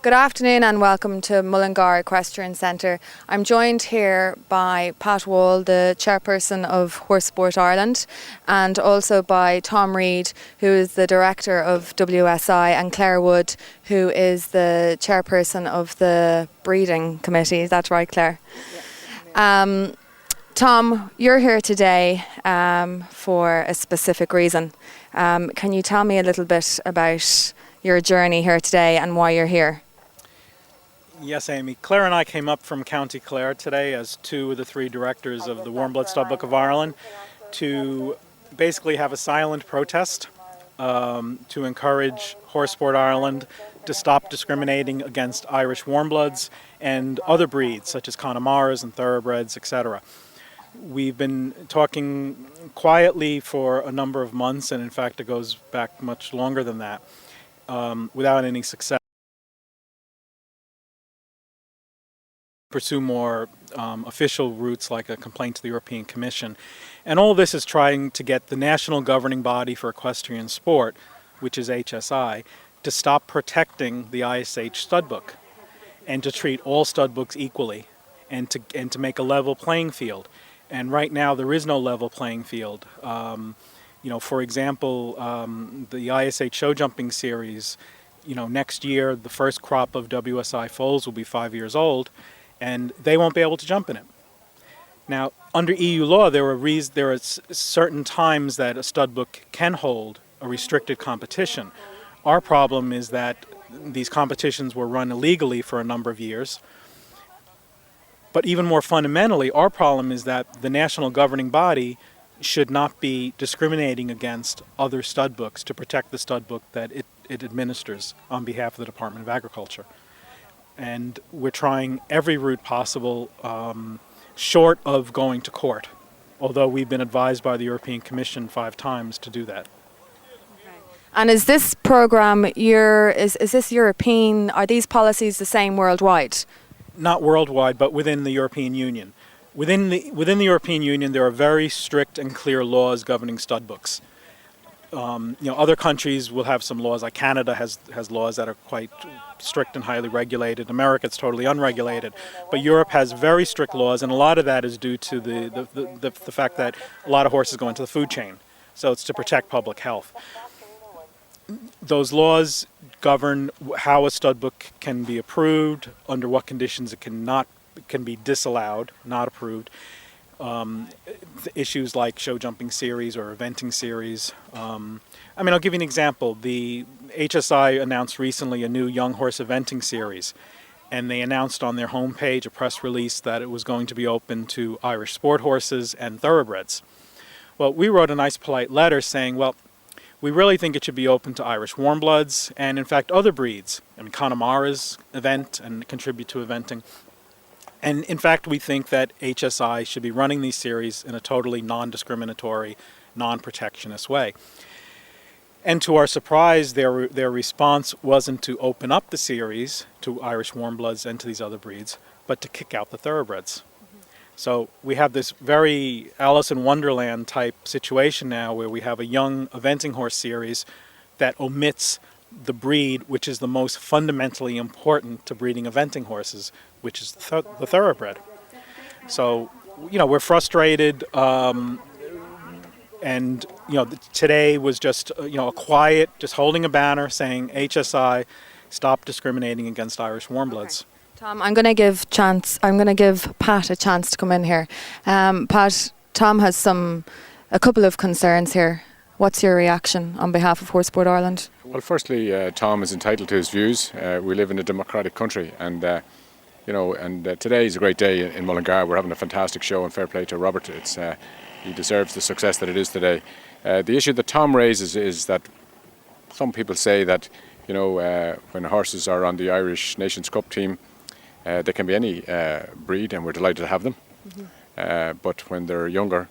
Good afternoon and welcome to Mullingar Equestrian Centre. I'm joined here by Pat Wall, the chairperson of Horse Sport Ireland, and also by Tom Reid, who is the director of WSI, and Claire Wood, who is the chairperson of the breeding committee. Is that right, Claire? Yeah. Tom, you're here today for a specific reason. Can you tell me a little bit about your journey here today and why you're here? Yes, Aimee. Claire and I came up from County Clare today as two of the three directors of the Warm Blood Stud Book of Ireland to basically have a silent protest to encourage Horse Sport Ireland to stop discriminating against Irish warmbloods and other breeds such as Connemara's and thoroughbreds, etc. We've been talking quietly for a number of months, and in fact it goes back much longer than that, without any success. Pursue more official routes like a complaint to the European Commission. And all this is trying to get the national governing body for equestrian sport, which is HSI, to stop protecting the ISH stud book and to treat all stud books equally and to make a level playing field. And right now there is no level playing field. For example, the ISH show jumping series, next year the first crop of WSI foals will be 5 years old, and they won't be able to jump in it. Now, under EU law, there are certain times that a stud book can hold a restricted competition. Our problem is that these competitions were run illegally for a number of years. But even more fundamentally, our problem is that the national governing body should not be discriminating against other stud books to protect the stud book that it administers on behalf of the Department of Agriculture. And we're trying every route possible, short of going to court, although we've been advised by the European Commission 5 times to do that. Okay. And is this program, is this European, are these policies the same worldwide? Not worldwide, but within the European Union. Within the European Union, there are very strict and clear laws governing stud books. Other countries will have some laws, like Canada has laws that are quite strict and highly regulated. America is totally unregulated. But Europe has very strict laws, and a lot of that is due to the fact that a lot of horses go into the food chain. So it's to protect public health. Those laws govern how a stud book can be approved, under what conditions it can be disallowed, not approved. Issues like show jumping series or eventing series. I'll give you an example. The HSI announced recently a new young horse eventing series, and they announced on their homepage a press release that it was going to be open to Irish sport horses and thoroughbreds. Well, we wrote a nice polite letter saying, well, we really think it should be open to Irish warmbloods and in fact other breeds. Connemara's event and contribute to eventing. And in fact, we think that HSI should be running these series in a totally non-discriminatory, non-protectionist way. And to our surprise, their response wasn't to open up the series to Irish warmbloods and to these other breeds, but to kick out the thoroughbreds. Mm-hmm. So we have this very Alice in Wonderland type situation now where we have a young eventing horse series that omits the breed which is the most fundamentally important to breeding eventing horses, which is the thoroughbred. So, we're frustrated, and today was just a quiet, just holding a banner saying HSI, stop discriminating against Irish warmbloods. Okay. Tom, I'm going to give Pat a chance to come in here. Pat, Tom has a couple of concerns here. What's your reaction on behalf of Horse Sport Ireland? Well, firstly, Tom is entitled to his views. We live in a democratic country, and today is a great day in Mullingar. We're having a fantastic show, and fair play to Robert. He deserves the success that it is today. The issue that Tom raises is that some people say that when horses are on the Irish Nations Cup team, they can be any breed, and we're delighted to have them. Mm-hmm. But when they're younger,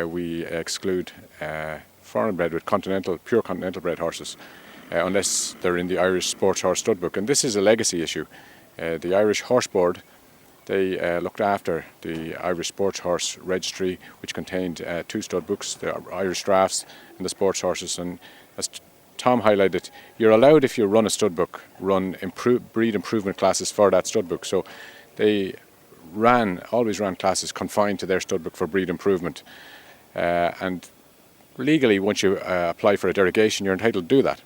we exclude foreign bred with pure continental bred horses, unless they're in the Irish Sports Horse Stud Book. And this is a legacy issue. The Irish Horse Board, they looked after the Irish Sports Horse Registry, which contained 2 stud books, the Irish Drafts and the Sports Horses. And as Tom highlighted, you're allowed, if you run a stud book, run breed improvement classes for that stud book. So they always ran classes confined to their stud book for breed improvement. And legally, once you apply for a derogation, you're entitled to do that.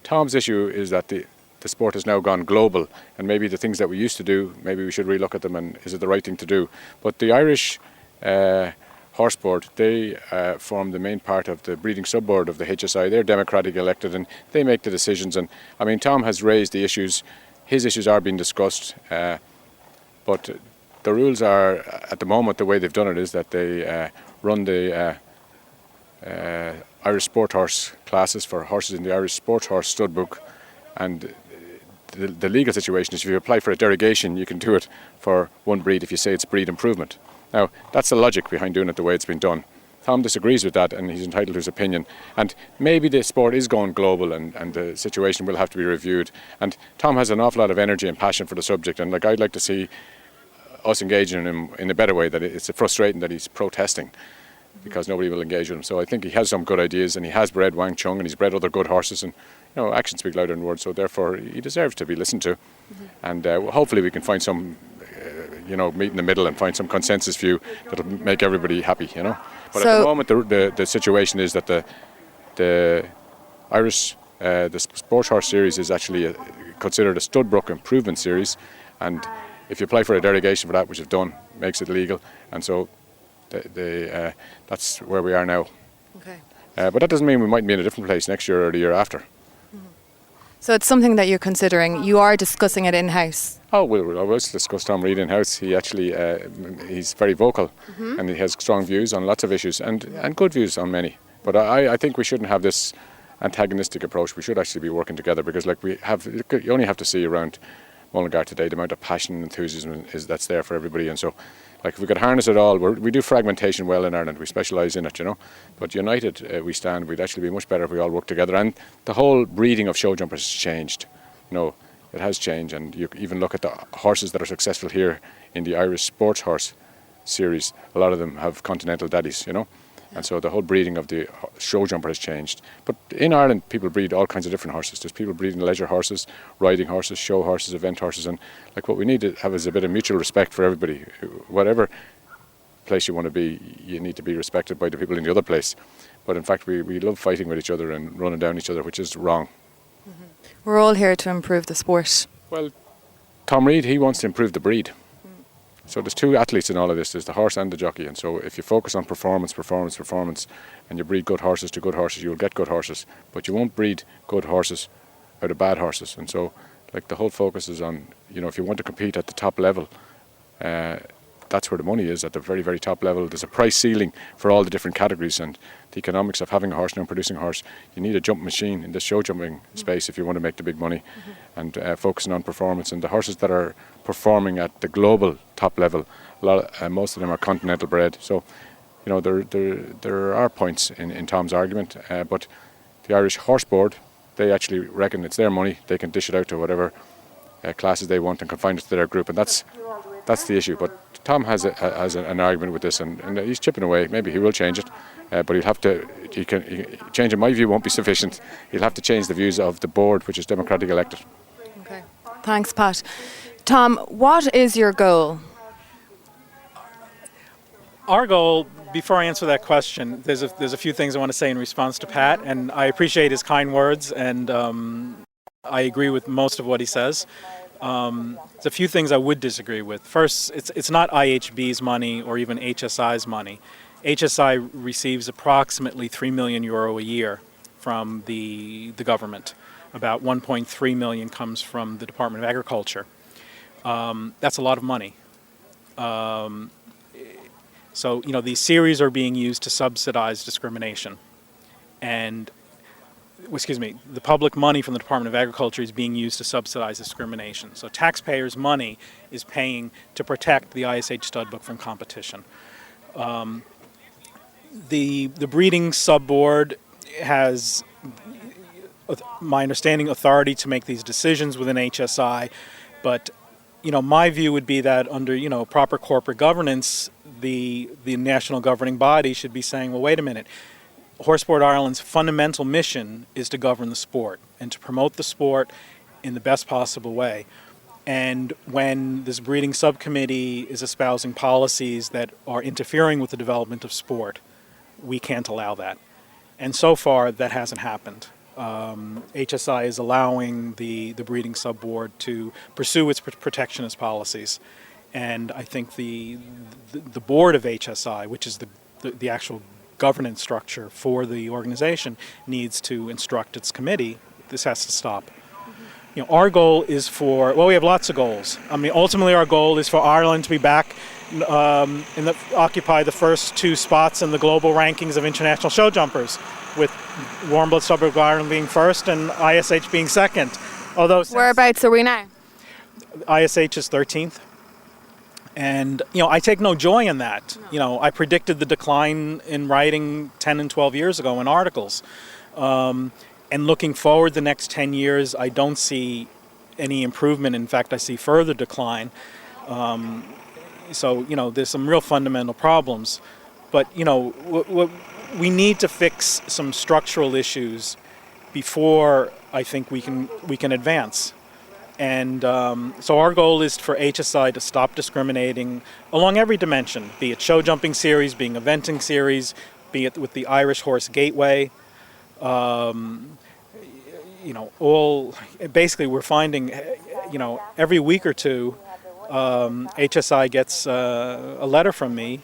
Tom's issue is that the sport has now gone global, and maybe the things that we used to do, maybe we should relook at them, and is it the right thing to do? But the Irish Horse Board, they form the main part of the breeding sub-board of the HSI. They're democratically elected, and they make the decisions. And I mean, Tom has raised the issues. His issues are being discussed, but the rules are, at the moment, the way they've done it is that they run the Irish Sport Horse classes for horses in the Irish Sport Horse stud book, and the legal situation is if you apply for a derogation, you can do it for one breed if you say it's breed improvement. Now, that's the logic behind doing it the way it's been done. Tom disagrees with that, and he's entitled to his opinion. And maybe the sport is going global, and the situation will have to be reviewed. And Tom has an awful lot of energy and passion for the subject, and I'd like to see us engaging him in a better way. That it's frustrating that he's protesting because nobody will engage with him. So I think he has some good ideas, and he has bred Wang Chung, and he's bred other good horses, and actions speak louder than words. So therefore, he deserves to be listened to. And hopefully we can find some meet in the middle and find some consensus view that'll make everybody happy, But at the moment, the situation is that the Irish, the Sports Horse Series is actually considered a stud book improvement series, and if you apply for a derogation for that, which you've done, makes it legal, and so that's where we are now. Okay. But that doesn't mean we might be in a different place next year or the year after. So it's something that you're considering. You are discussing it in-house. Oh, we'll always discuss Tom Reid in-house. He actually, he's very vocal, and he has strong views on lots of issues, and good views on many. But I think we shouldn't have this antagonistic approach. We should actually be working together, because you only have to see around Mullingar today the amount of passion and enthusiasm that's there for everybody. And so, if we could harness it all, we do fragmentation well in Ireland. We specialise in it, But united we stand. We'd actually be much better if we all work together. And the whole breeding of show jumpers has changed. It has changed. And you even look at the horses that are successful here in the Irish Sports Horse Series. A lot of them have continental daddies, And so the whole breeding of the show jumper has changed. But in Ireland, people breed all kinds of different horses. There's people breeding leisure horses, riding horses, show horses, event horses. And what we need to have is a bit of mutual respect for everybody. Whatever place you want to be, you need to be respected by the people in the other place. But in fact, we love fighting with each other and running down each other, which is wrong. We're all here to improve the sport. Well, Tom Reid, he wants to improve the breed. So there's two athletes in all of this. There's the horse and the jockey. And so if you focus on performance, and you breed good horses to good horses, you'll get good horses. But you won't breed good horses out of bad horses. And so the whole focus is on, if you want to compete at the top level, that's where the money is, at the very, very top level. There's a price ceiling for all the different categories, and the economics of having a horse now and producing a horse. You need a jump machine in the show jumping space if you want to make the big money, and focusing on performance. And the horses that are performing at the global top level, most of them are continental bred. So, there are points in Tom's argument, but the Irish Horse Board, they actually reckon it's their money. They can dish it out to whatever classes they want and confine it to their group, and that's the issue. But Tom has an argument with this, and he's chipping away. Maybe he will change it, but he'll have to. He change in my view won't be sufficient. He'll have to change the views of the board, which is democratically elected. Okay. Thanks, Pat. Tom, what is your goal? Our goal, before I answer that question, there's a few things I want to say in response to Pat, and I appreciate his kind words, and I agree with most of what he says. There's a few things I would disagree with. First, it's not IHB's money or even HSI's money. HSI receives approximately €3 million a year from the government. About 1.3 million comes from the Department of Agriculture. That's a lot of money. So, these series are being used to subsidize discrimination. And, the public money from the Department of Agriculture is being used to subsidize discrimination. So taxpayers' money is paying to protect the ISH stud book from competition. The breeding sub-board has, my understanding, authority to make these decisions within HSI, but my view would be that under proper corporate governance, the national governing body should be saying, well, wait a minute, Horsesport Ireland's fundamental mission is to govern the sport and to promote the sport in the best possible way. And when this breeding subcommittee is espousing policies that are interfering with the development of sport, we can't allow that. And so far, that hasn't happened. HSI is allowing the breeding sub-board to pursue its protectionist policies. And I think the board of HSI, which is the actual governance structure for the organization, needs to instruct its committee, this has to stop. Our goal is we have lots of goals. I mean, ultimately our goal is for Ireland to be back occupy the first 2 spots in the global rankings of international show jumpers, with Warm Blood Troublemaker Ireland being first and ISH being second. Although Whereabouts are we now? ISH is 13th. And, I take no joy in that. No. I predicted the decline in writing 10 and 12 years ago in articles. And looking forward the next 10 years, I don't see any improvement. In fact, I see further decline. So, there's some real fundamental problems. But, we need to fix some structural issues before I think we can advance. And so our goal is for HSI to stop discriminating along every dimension, be it show jumping series, being eventing series, be it with the Irish Horse Gateway. Basically we're finding, every week or two, HSI gets a letter from me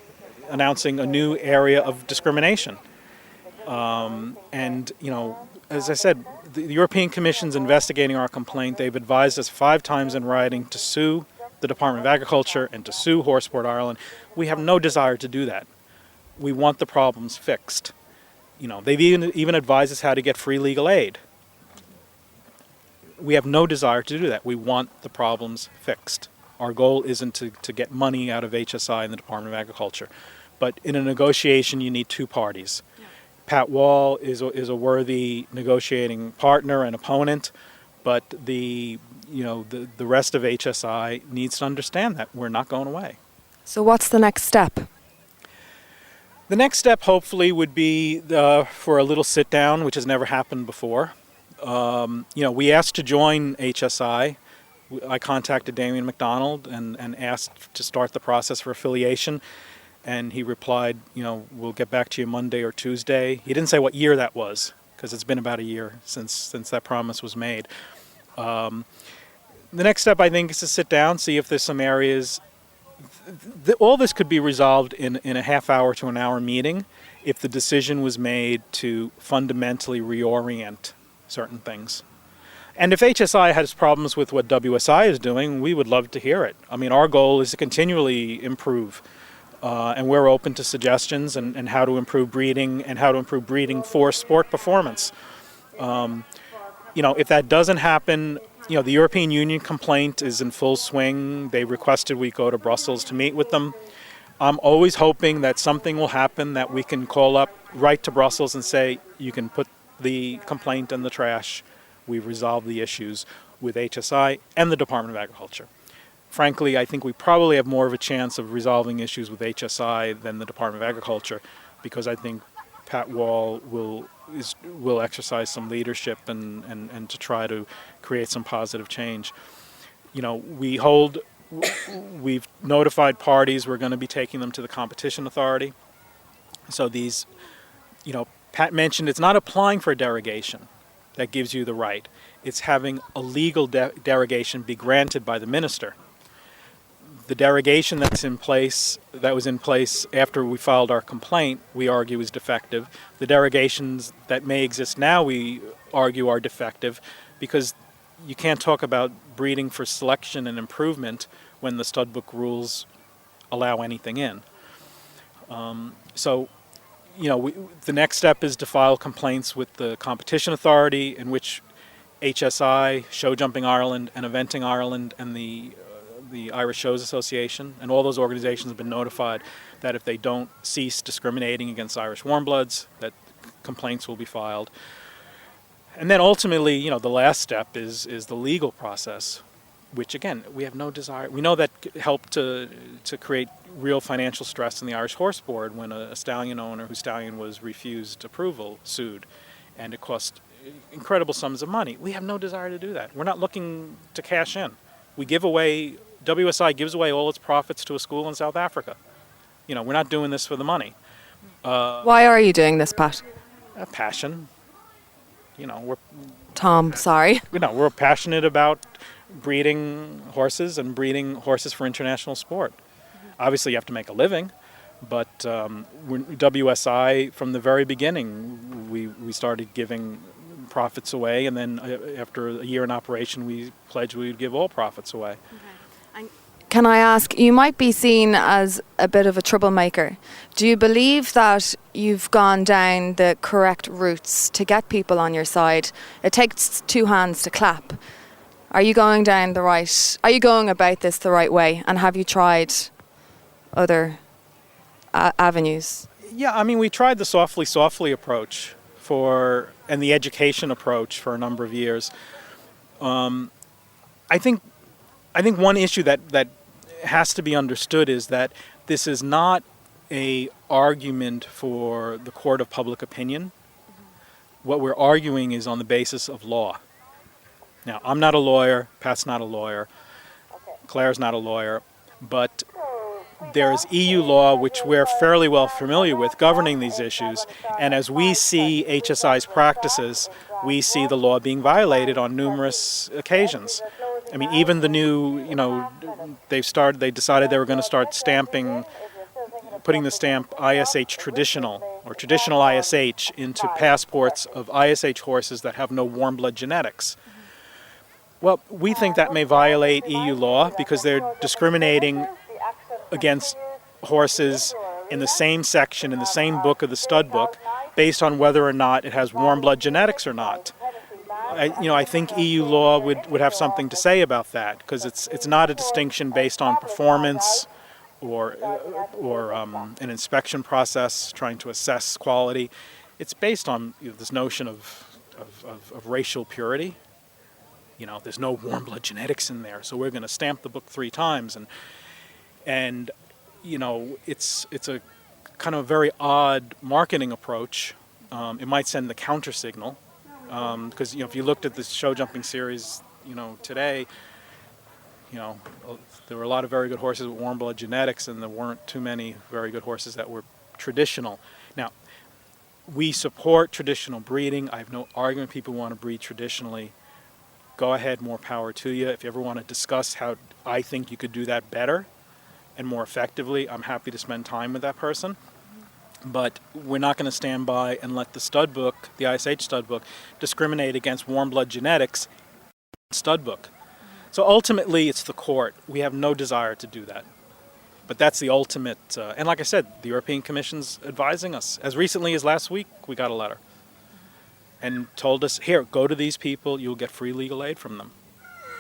announcing a new area of discrimination. As I said, the European Commission's investigating our complaint. They've advised us 5 times in writing to sue the Department of Agriculture and to sue Horsesport Ireland. We have no desire to do that. We want the problems fixed. They've even advised us how to get free legal aid. We have no desire to do that. We want the problems fixed. Our goal isn't to get money out of HSI and the Department of Agriculture. But in a negotiation, you need 2 parties. Pat Wall is a worthy negotiating partner and opponent, but the rest of HSI needs to understand that we're not going away. So what's the next step? The next step, hopefully, would be for a little sit down, which has never happened before. We asked to join HSI. I contacted Damien McDonald and asked to start the process for affiliation. And he replied, we'll get back to you Monday or Tuesday. He didn't say what year that was, because it's been about a year since that promise was made. The next step, I think, is to sit down, see if there's some areas. All this could be resolved in a half hour to an hour meeting if the decision was made to fundamentally reorient certain things. And if HSI has problems with what WSI is doing, we would love to hear it. I mean, our goal is to continually improve. And we're open to suggestions and how to improve breeding and how to improve breeding for sport performance. If that doesn't happen, the European Union complaint is in full swing. They requested we go to Brussels to meet with them. I'm always hoping that something will happen that we can call up right to Brussels and say, you can put the complaint in the trash. We've resolved the issues with HSI and the Department of Agriculture. Frankly, I think we probably have more of a chance of resolving issues with HSI than the Department of Agriculture, because I think Pat Wall will exercise some leadership and to try to create some positive change. We've notified parties. We're going to be taking them to the Competition Authority. So these, Pat mentioned it's not applying for a derogation that gives you the right. It's having a legal derogation be granted by the minister. The derogation that was in place after we filed our complaint, we argue is defective. The derogations that may exist now, we argue, are defective because you can't talk about breeding for selection and improvement when the stud book rules allow anything in. The next step is to file complaints with the Competition Authority, in which HSI, Show Jumping Ireland, and Eventing Ireland, and the Irish Shows Association, and all those organizations have been notified that if they don't cease discriminating against Irish warmbloods, that complaints will be filed. And then ultimately, the last step is the legal process. which again, we have no desire. We know that helped to create real financial stress in the Irish Horse Board when a stallion owner whose stallion was refused approval sued, and it cost incredible sums of money. We have no desire to do that. We're not looking to cash in. We give away, WSI gives away all its profits to a school in South Africa. You know, we're not doing this for the money. Why are you doing this, Pat? A passion. You know, Tom, sorry. we're passionate about breeding horses and breeding horses for international sport. Obviously, you have to make a living, but WSI, from the very beginning, we started giving profits away, and then after a year in operation, we pledged we would give all profits away. Can I ask, you might be seen as a bit of a troublemaker. Do you believe that you've gone down the correct routes to get people on your side? It takes two hands to clap. Are you going about this the right way? And have you tried other avenues? Yeah, I mean, we tried the softly approach and the education approach for a number of years. I think one issue that has to be understood is that this is not a argument for the court of public opinion. What we're arguing is on the basis of law. Now, I'm not a lawyer, Pat's not a lawyer, Claire's not a lawyer, but there's EU law, which we're fairly well familiar with, governing these issues, and as we see HSI's practices, we see the law being violated on numerous occasions. I mean, even the new, they decided they were going to start putting the stamp ISH traditional, or traditional ISH, into passports of ISH horses that have no warm blood genetics. Well, we think that may violate EU law because they're discriminating against horses in the same section, in the same book of the stud book, based on whether or not it has warm blood genetics or not. I think EU law would have something to say about that, because it's not a distinction based on performance or an inspection process trying to assess quality. It's based on this notion of racial purity. There's no warm blood genetics in there, so we're going to stamp the book 3 times, and it's a kind of very odd marketing approach. It might send the counter signal, because if you looked at this show jumping series, today, there were a lot of very good horses with warm blood genetics, and there weren't too many very good horses that were traditional. Now, we support traditional breeding. I have no argument people want to breed traditionally. Go ahead, more power to you. If you ever want to discuss how I think you could do that better and more effectively, I'm happy to spend time with that person. But we're not going to stand by and let the stud book, the ISH stud book, discriminate against warm blood genetics stud book. So ultimately, it's the court. We have no desire to do that. But that's the ultimate, and like I said, the European Commission's advising us. As recently as last week, we got a letter and told us, here, go to these people, you'll get free legal aid from them.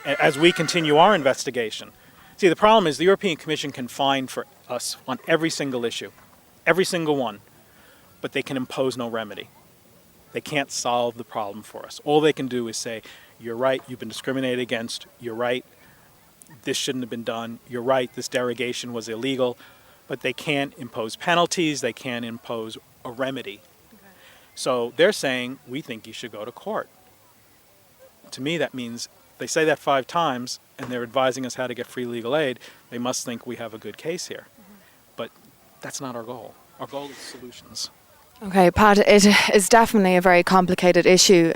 As we continue our investigation. See, the problem is the European Commission can fine for us on every single issue, every single one, but they can impose no remedy. They can't solve the problem for us. All they can do is say, you're right, you've been discriminated against, you're right, this shouldn't have been done, you're right, this derogation was illegal, but they can't impose penalties, they can't impose a remedy. So they're saying, we think you should go to court. To me, that means they say that 5 times, and they're advising us how to get free legal aid. They must think we have a good case here. But that's not our goal. Our goal is solutions. Okay, Pat, it is definitely a very complicated issue.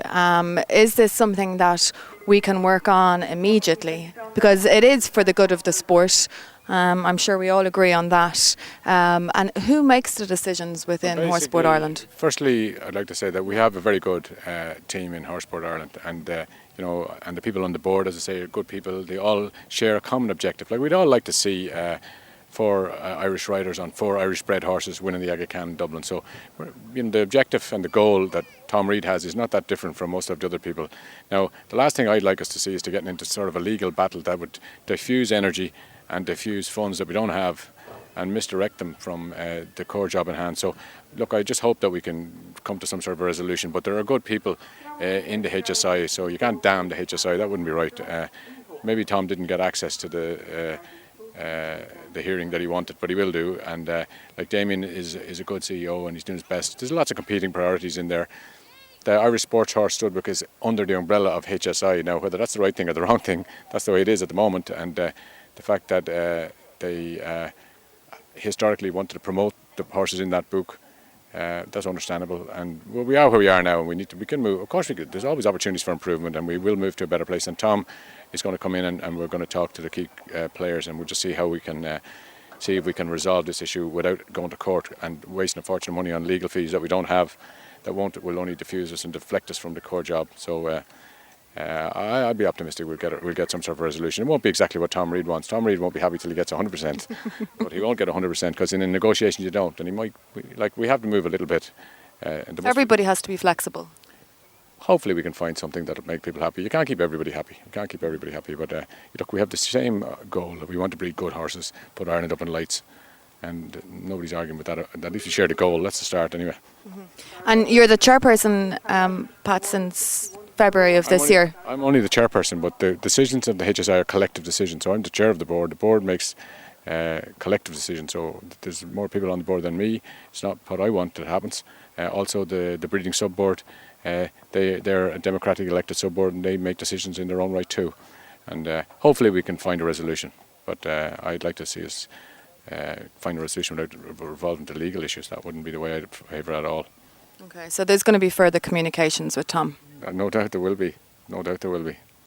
Is this something that we can work on immediately? Because it is for the good of the sport. I'm sure we all agree on that. And who makes the decisions within Horsesport Ireland? Firstly, I'd like to say that we have a very good team in Horsesport Ireland, and and the people on the board, as I say, are good people. They all share a common objective. Like, we'd all like to see 4 Irish riders on 4 Irish bred horses winning the Aga Khan in Dublin. So, the objective and the goal that Tom Reid has is not that different from most of the other people. Now, the last thing I'd like us to see is to get into sort of a legal battle that would diffuse energy and diffuse funds that we don't have and misdirect them from the core job in hand. So, look, I just hope that we can come to some sort of a resolution, but there are good people in the HSI, so you can't damn the HSI, that wouldn't be right. maybe Tom didn't get access to the hearing that he wanted, but he will do. And like Damien is a good CEO and he's doing his best. There's lots of competing priorities in there. The Irish Sports Horse Studbook is under the umbrella of HSI. Now, whether that's the right thing or the wrong thing, that's the way it is at the moment. And the fact that they historically wanted to promote the horses in that book, that's understandable. And well, we are where we are now, and we can move. Of course, there's always opportunities for improvement, and we will move to a better place. And Tom is going to come in, and we're going to talk to the key players, and we'll just see how we can see if we can resolve this issue without going to court and wasting a fortune of money on legal fees that we don't have. That will only diffuse us and deflect us from the core job. So I'd be optimistic we'll get some sort of resolution. It won't be exactly what Tom Reid wants. Tom Reid won't be happy till he gets 100%, but he won't get 100% because in a negotiation you don't, and we have to move a little bit. Everybody has to be flexible. Hopefully we can find something that'll make people happy. You can't keep everybody happy. But look, we have the same goal that we want to breed good horses, put Ireland up in lights. And nobody's arguing with that. At least we share the goal. That's the start, anyway. Mm-hmm. And you're the chairperson, Pat, since February of this year. I'm only the chairperson, but the decisions of the HSI are collective decisions. So I'm the chair of the board. The board makes collective decisions. So there's more people on the board than me. It's not what I want that happens. Also, the breeding sub-board, they're a democratic elected sub-board, and they make decisions in their own right too. And hopefully we can find a resolution. But I'd like to see us find a resolution without revolving to legal issues. That wouldn't be the way I'd favour at all. Okay, so there's going to be further communications with Tom? No doubt there will be.